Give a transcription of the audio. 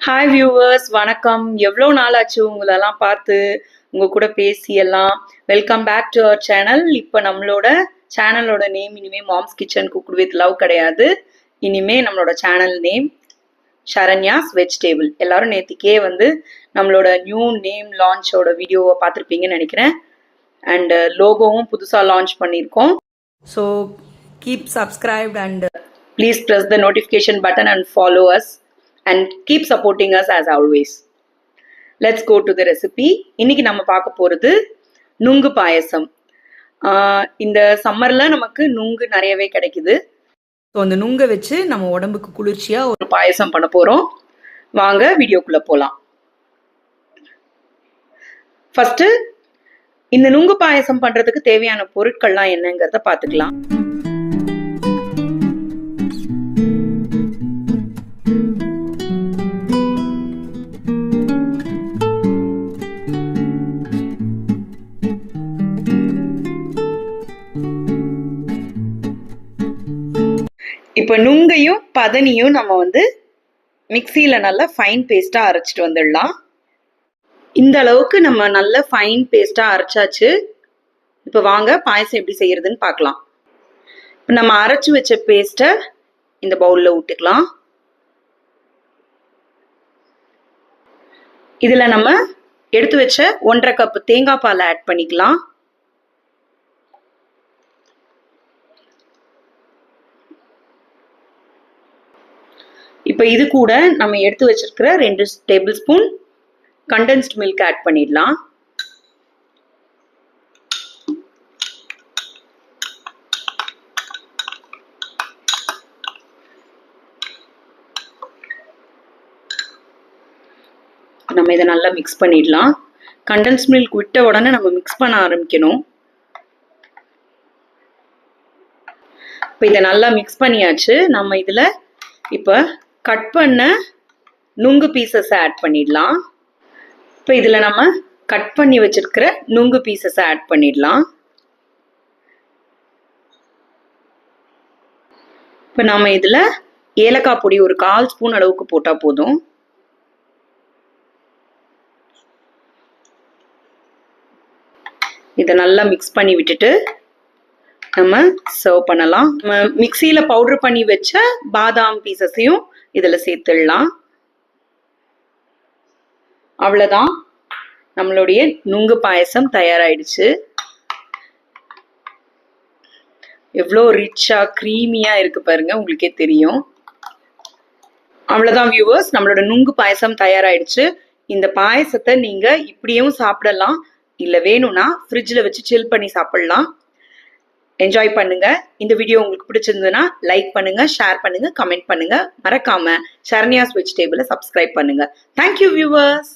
Hi viewers, வணக்கம். எவ்வளோ நாள் ஆச்சு உங்களெல்லாம் பார்த்து, உங்க கூட பேசி எல்லாம். Welcome back to our channel. இப்போ நம்மளோட சேனலோட நேம் இனிமே Mom's Kitchen cooked with love கிடையாது. இனிமே நம்மளோட சேனல் நேம் சரண்யாஸ் வெஜிடேபிள். எல்லாரும் நேத்திக்கே நம்மளோட நியூ நேம் லான்ச்சோட வீடியோவை பார்த்துருப்பீங்கன்னு நினைக்கிறேன். அண்ட் லோகோவும் புதுசாக லான்ச் பண்ணியிருக்கோம். So keep subscribed and please press the notification button and follow as and keep supporting us as always. Let's go to the recipe. இன்னைக்கு நம்ம பார்க்க போறது நுங்கு பாயசம். இந்த சம்மர்ல நமக்கு நுங்கு நிறையவே கிடைக்குது. ஸோ அந்த நுங்கை வச்சு நம்ம உடம்புக்கு குளிர்ச்சியா ஒரு பாயசம் பண்ண போறோம். வாங்க வீடியோக்குள்ள போலாம். ஃபர்ஸ்ட் இந்த நுங்கு பாயசம் பண்றதுக்கு தேவையான பொருட்கள்லாம் என்னங்கிறத பார்த்துக்கலாம். இப்போ நுங்கையும் பதனியும் நம்ம மிக்சியில் நல்லா ஃபைன் பேஸ்ட்டாக அரைச்சிட்டு வந்துடலாம். இந்த அளவுக்கு நம்ம நல்ல ஃபைன் பேஸ்ட்டாக அரைச்சாச்சு. இப்போ வாங்க பாயசம் எப்படி செய்யறதுன்னு பார்க்கலாம். இப்போ நம்ம அரைச்சி வச்ச பேஸ்ட்டை இந்த பவுலில் விட்டுக்கலாம். இதில் நம்ம எடுத்து வச்ச 1.5 கப் தேங்காய் பாலை ஆட் பண்ணிக்கலாம். இப்போ இது கூட நம்ம எடுத்து வச்சிருக்கிற 2 tablespoon condensed milk add பண்ணிடலாம். நம்ம இதை நல்லா மிக்ஸ் பண்ணிடலாம். கண்டென்ஸ்ட் மில்க் விட்ட உடனே நம்ம மிக்ஸ் பண்ண ஆரம்பிக்கணும். இப்போ இதை நல்லா மிக்ஸ் பண்ணியாச்சு. நம்ம இதில் இப்போ கட் பண்ண நுங்கு பீசஸ் ஆட் பண்ணிடலாம். இப்போ இதில் நம்ம கட் பண்ணி வச்சிருக்கிற நுங்கு பீசஸ் ஆட் பண்ணிடலாம். இப்போ நம்ம இதில் ஏலக்காய் பொடி ஒரு 1/4 ஸ்பூன் அளவுக்கு போட்டால் போதும். இதை நல்லா மிக்ஸ் பண்ணி விட்டுட்டு நம்ம சர்வ் பண்ணலாம். நம்ம மிக்சியில் பவுடர் பண்ணி வச்ச பாதாம் பீசஸையும் இதில் சேர்த்துடலாம். அவ்வளோதான், நம்மளுடைய நுங்கு பாயசம் தயாராகிடுச்சு. எவ்வளோ ரிச்சாக க்ரீமியாக இருக்கு பாருங்க, உங்களுக்கே தெரியும். அவ்வளோதான் வியூவர்ஸ், நம்மளோட நுங்கு பாயசம் தயாராகிடுச்சு. இந்த பாயசத்தை நீங்கள் இப்படியும் சாப்பிடலாம், இல்லை வேணும்னா ஃப்ரிட்ஜில் வச்சு சில் பண்ணி சாப்பிடலாம். என்ஜாய் பண்ணுங்க. இந்த வீடியோ உங்களுக்கு பிடிச்சிருந்ததுன்னா லைக் பண்ணுங்க, ஷேர் பண்ணுங்க, கமெண்ட் பண்ணுங்க. மறக்காம சரண்யாஸ் வெஜிடேபிளை சப்ஸ்கிரைப் பண்ணுங்க. Thank you viewers.